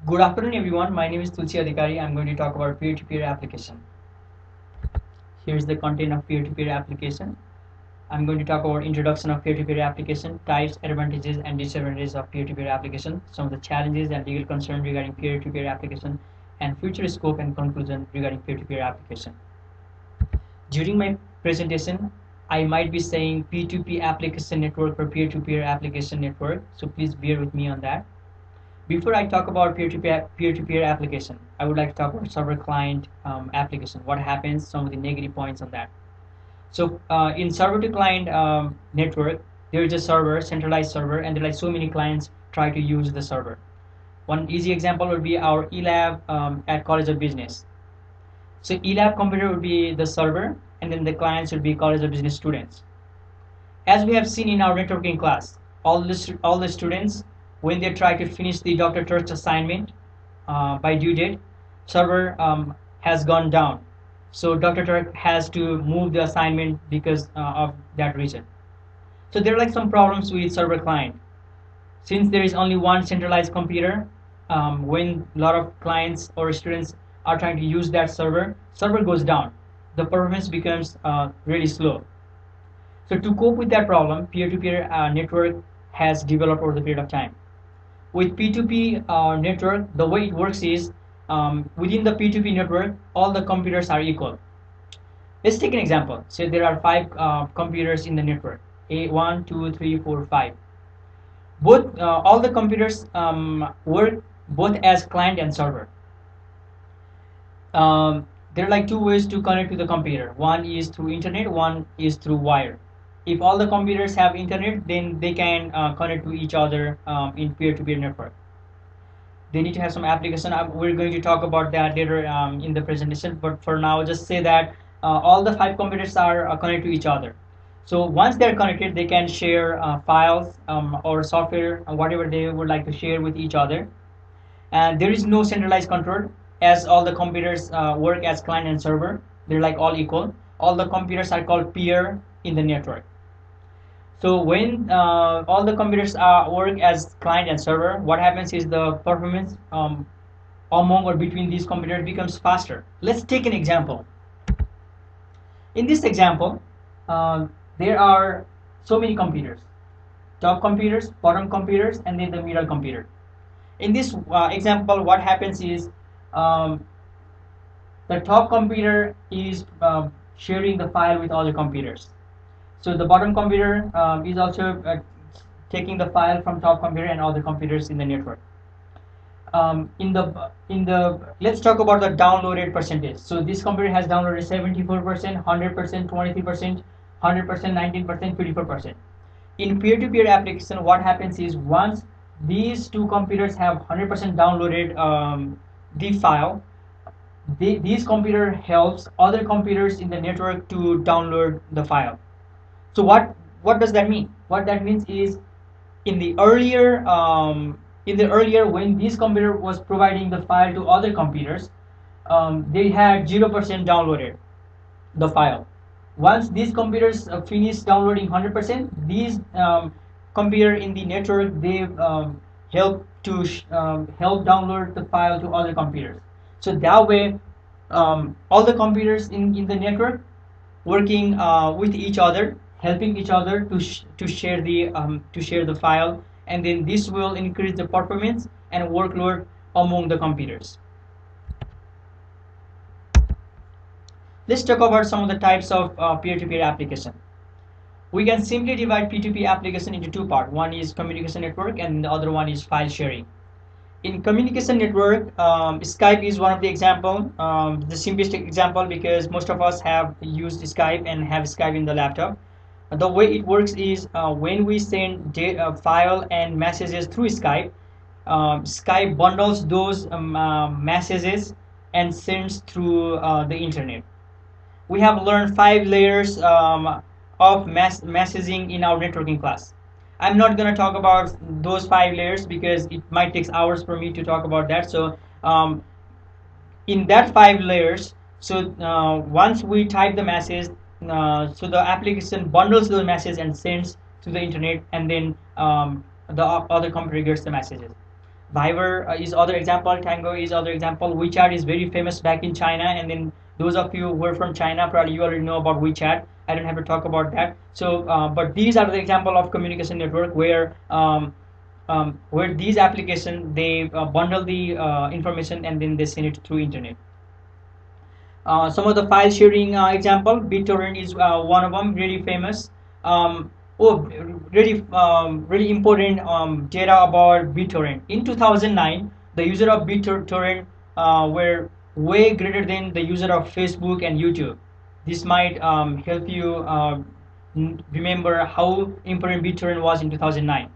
Good afternoon, everyone. My name is TulsiAdhikari. I'm going to talk about peer-to-peer application. Here's the content of peer-to-peer application. I'm going to talk about introduction of peer-to-peer application, types, advantages, and disadvantages of peer-to-peer application, some of the challenges and legal concerns regarding peer-to-peer application, and future scope and conclusion regarding peer-to-peer application. During my presentation, I might be saying P2P application network or peer-to-peer application network, so please bear with me on that. Before I talk about peer-to-peer application, I would like to talk about server-client application. What happens? Some of the negative points on that. So in server-to-client network, there is a server, centralized server, and there are like so many clients try to use the server. One easy example would be our eLab at College of Business. So eLab computer would be the server, and then the clients would be College of Business students. As we have seen in our networking class, all the students, when they try to finish the Dr. Turk's assignment by due date, server has gone down. So Dr. Turk has to move the assignment because of that reason. So there are like some problems with server client. Since there is only one centralized computer, when a lot of clients or students are trying to use that server goes down. The performance becomes really slow. So to cope with that problem, peer-to-peer network has developed over the period of time. With P2P network, the way it works is within the P2P network, all the computers are equal. Let's take an example. Say there are 5 computers in the network. A1, 2, 3, 4, 5. All the computers work both as client and server. There are like 2 ways to connect to the computer. One is through internet, one is through wire. If all the computers have internet, then they can connect to each other in peer-to-peer network. They need to have some application. We're going to talk about that later in the presentation, but for now just say that all the 5 computers are connected to each other. So once they're connected, they can share files or software, whatever they would like to share with each other. And there is no centralized control, as all the computers work as client and server. They're like all equal. All the computers are called peer in the network. So when all the computers work as client and server, what happens is the performance among or between these computers becomes faster. Let's take an example. In this example, there are so many computers: top computers, bottom computers, and then the middle computer. In this example, what happens is the top computer is sharing the file with other computers. So the bottom computer is also taking the file from top computer and other computers in the network. Let's talk about the downloaded percentage. So this computer has downloaded 74%, 100%, 23%, 100%, 19%, 24%. In peer-to-peer application, what happens is once these 2 computers have 100% downloaded the file, this computer helps other computers in the network to download the file. So what does that mean? What that means is in the earlier when this computer was providing the file to other computers, they had 0% downloaded the file. Once these computers finish downloading 100%, these computer in the network, they help to help download the file to other computers. So that way, all the computers in the network working with each other, helping each other to share the file, and then this will increase the performance and workload among the computers. Let's talk about some of the types of peer-to-peer application. We can simply divide P2P application into 2 parts. One is communication network and the other one is file sharing. In communication network, Skype is one of the example, the simplistic example, because most of us have used Skype and have Skype in the laptop. The way it works is when we send file and messages through Skype, Skype bundles those messages and sends through the internet. We have learned 5 layers of messaging in our networking class. I'm not going to talk about those 5 layers because it might take hours for me to talk about that. So in that 5 layers, so once we type the message, so the application bundles the message and sends to the internet, and then the other computer gets the messages. Viber is other example, Tango is other example, WeChat is very famous back in China, and then those of you who are from China, probably you already know about WeChat. I don't have to talk about that. So, but these are the example of communication network where these applications they bundle the information and then they send it through internet. Some of the file sharing example, BitTorrent is one of them, really famous. Really important data about BitTorrent. In 2009, the user of BitTorrent were way greater than the user of Facebook and YouTube. This might help you remember how important BitTorrent was in 2009.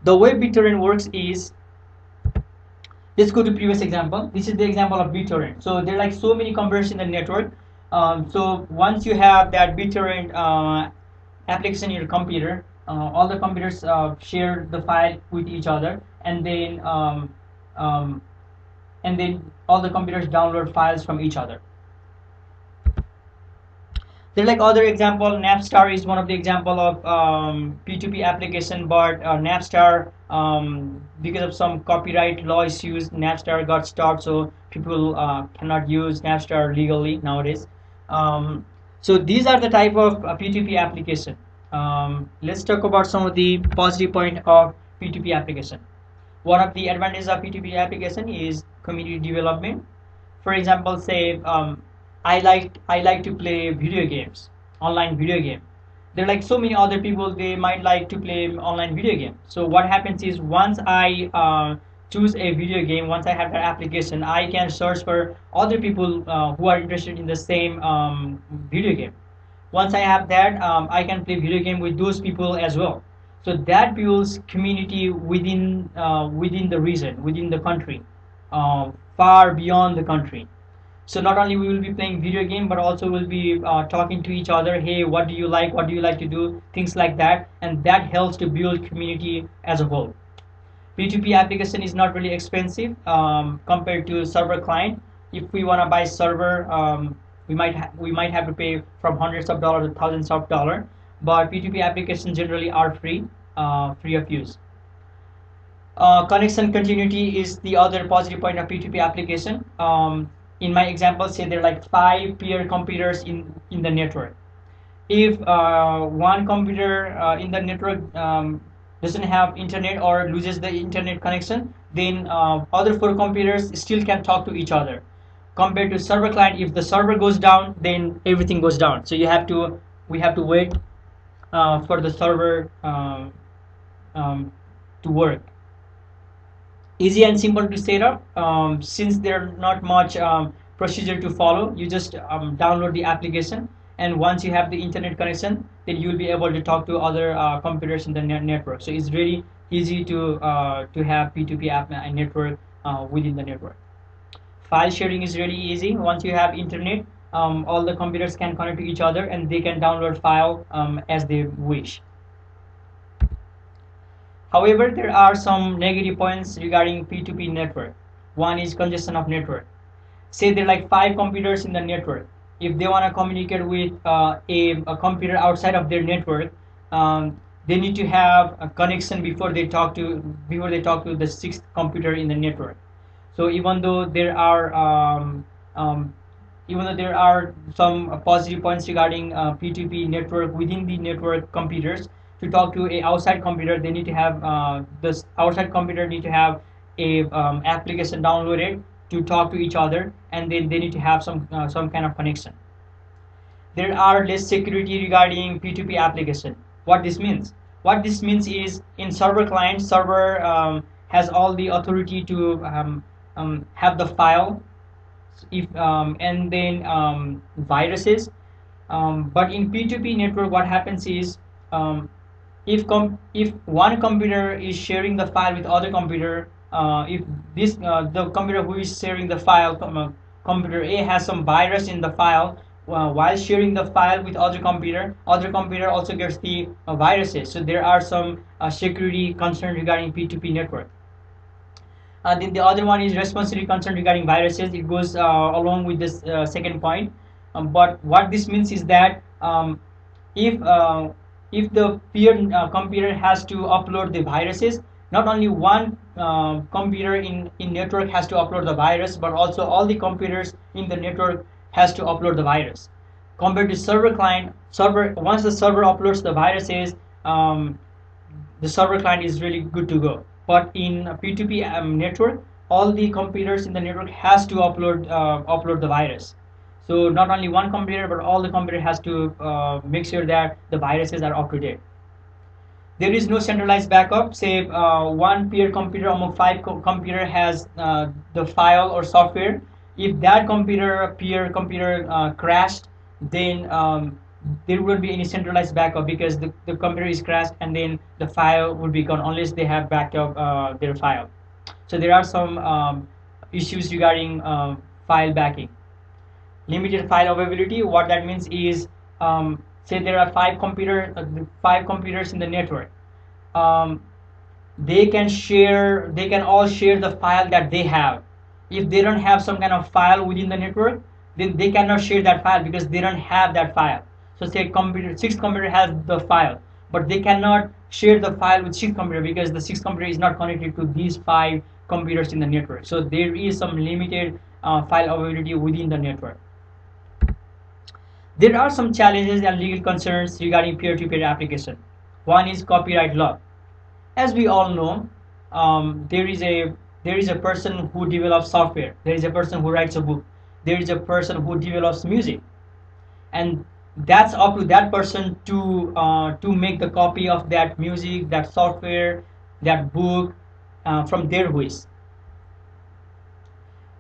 The way BitTorrent works is, let's go to previous example. This is the example of BitTorrent. So there are like so many computers in the network. So once you have that BitTorrent application in your computer, all the computers share the file with each other, and then all the computers download files from each other. There are like other example. Napstar is one of the example of P2P application, but Napstar, because of some copyright law issues, Napstar got stopped, so people cannot use Napstar legally nowadays. So these are the type of P2P application. Let's talk about some of the positive point of P2P application. One of the advantages of P2P application is community development. For example, say I like to play video games, online video game. There are like so many other people, they might like to play online video game. So what happens is, once I choose a video game, once I have that application, I can search for other people who are interested in the same video game. Once I have that, I can play video game with those people as well. So that builds community within the region, within the country, far beyond the country. So not only we will be playing video game, but also we'll be talking to each other. Hey, what do you like? What do you like to do? Things like that, and that helps to build community as a whole. P2P application is not really expensive compared to server client. If we want to buy server, we might have to pay from hundreds of dollars to thousands of dollars. But P2P applications generally are free, free of use. Connection continuity is the other positive point of P2P application. In my example, say there are like 5 peer computers in the network. If one computer in the network doesn't have internet or loses the internet connection, then other 4 computers still can talk to each other. Compared to server client, if the server goes down, then everything goes down. So we have to wait for the server to work. Easy and simple to set up. Since there's not much procedure to follow, you just download the application, and once you have the internet connection, then you'll be able to talk to other computers in the network. So it's really easy to have P2P app network within the network. File sharing is really easy. Once you have internet, all the computers can connect to each other, and they can download file as they wish. However, there are some negative points regarding P2P network. One is congestion of network. Say there are like 5 computers in the network. If they want to communicate with a computer outside of their network, they need to have a connection before they talk to the 6th computer in the network. So even though there are some positive points regarding P2P network within the network computers, to talk to a outside computer, they need to have this outside computer need to have a application downloaded to talk to each other, and then they need to have some kind of connection. There are less security regarding P2P application. What this means? What this means is, in server client, server has all the authority to have the file, if and then viruses. But in P2P network, what happens is, if one computer is sharing the file with other computer, if the computer who is sharing the file, computer A, has some virus in the file, while sharing the file with other computer also gets the viruses. So there are some security concerns regarding P2P network. Then the other one is responsibility concern regarding viruses. It goes along with this second point. But what this means is that if the peer computer has to upload the viruses, not only one computer in network has to upload the virus, but also all the computers in the network has to upload the virus. Compared to server client, server once the server uploads the viruses, the server client is really good to go. But in a P2P network, all the computers in the network has to upload the virus. So not only one computer, but all the computer has to make sure that the viruses are up to date. There is no centralized backup. Say one peer computer among five computer has the file or software. If that peer computer crashed, then there won't be any centralized backup, because the computer is crashed and then the file would be gone unless they have backed up their file. So there are some issues regarding file backing. Limited file availability. What that means is, say there are five computers in the network. Um, they can all share the file that they have. If they don't have some kind of file within the network, then they cannot share that file because they don't have that file. So say six computer has the file, but they cannot share the file with six computer because the six computer is not connected to these five computers in the network. So there is some limited file availability within the network. There are some challenges and legal concerns regarding peer-to-peer application. One is copyright law. As we all know, there is a person who develops software. There is a person who writes a book. There is a person who develops music, and that's up to that person to make the copy of that music, that software, that book from their wish.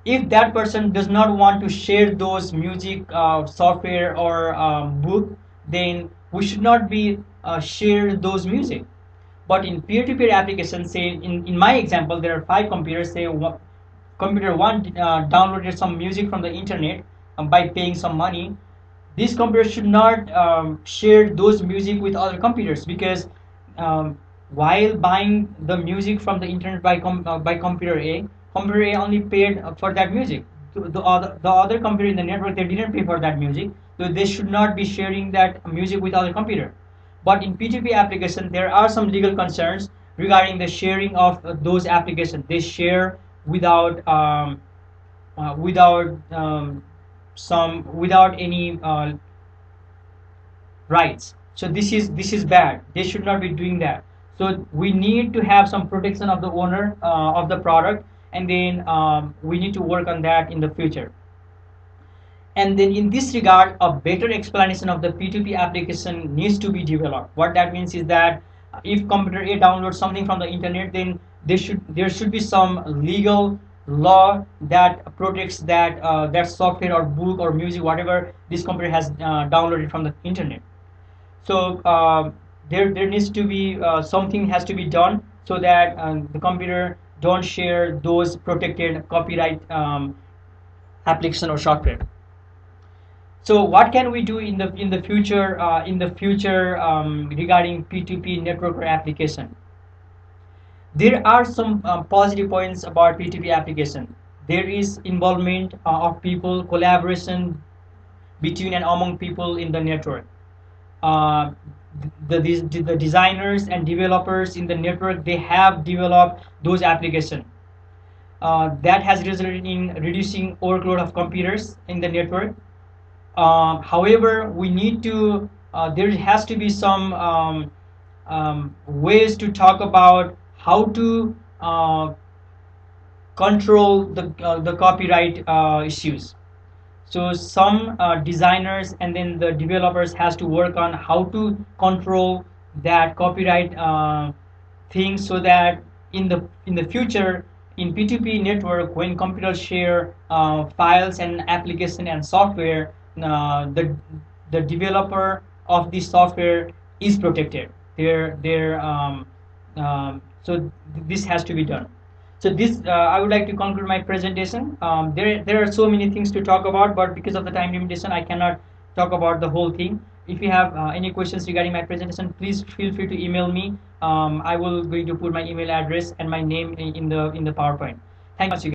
If that person does not want to share those music, software, or book, then we should not be share those music. But in peer-to-peer applications, say in my example, there are five computers. Say computer one downloaded some music from the internet by paying some money. This computer should not share those music with other computers, because while buying the music from the internet by computer A only paid for that music. The other computer in the network, they didn't pay for that music, so they should not be sharing that music with other computer. But in P2P application, there are some legal concerns regarding the sharing of those applications. They share without without any rights. So this is bad. They should not be doing that. So we need to have some protection of the owner of the product, and then we need to work on that in the future. And then in this regard, a better explanation of the P2P application needs to be developed. What that means is that if computer A downloads something from the internet, then there should be some legal law that protects that software or book or music, whatever this computer has downloaded from the internet. So there needs to be something has to be done so that the computer don't share those protected copyright application or software. So what can we do in the future regarding P2P network or application? There are some positive points about P2P application. There is involvement of people, collaboration between and among people in the network. Uh, the designers and developers in the network, they have developed those applications. That has resulted in reducing workload of computers in the network. However, we need to there has to be some ways to talk about how to control the copyright issues. So some designers and then the developers has to work on how to control that copyright thing, so that in the future, in P2P network, when computers share files and application and software, the developer of the software is protected. So this has to be done. So this I would like to conclude my presentation. There are so many things to talk about, but because of the time limitation, I cannot talk about the whole thing. If you have any questions regarding my presentation, please feel free to email me. I will going to put my email address and my name in the PowerPoint. Thank you much.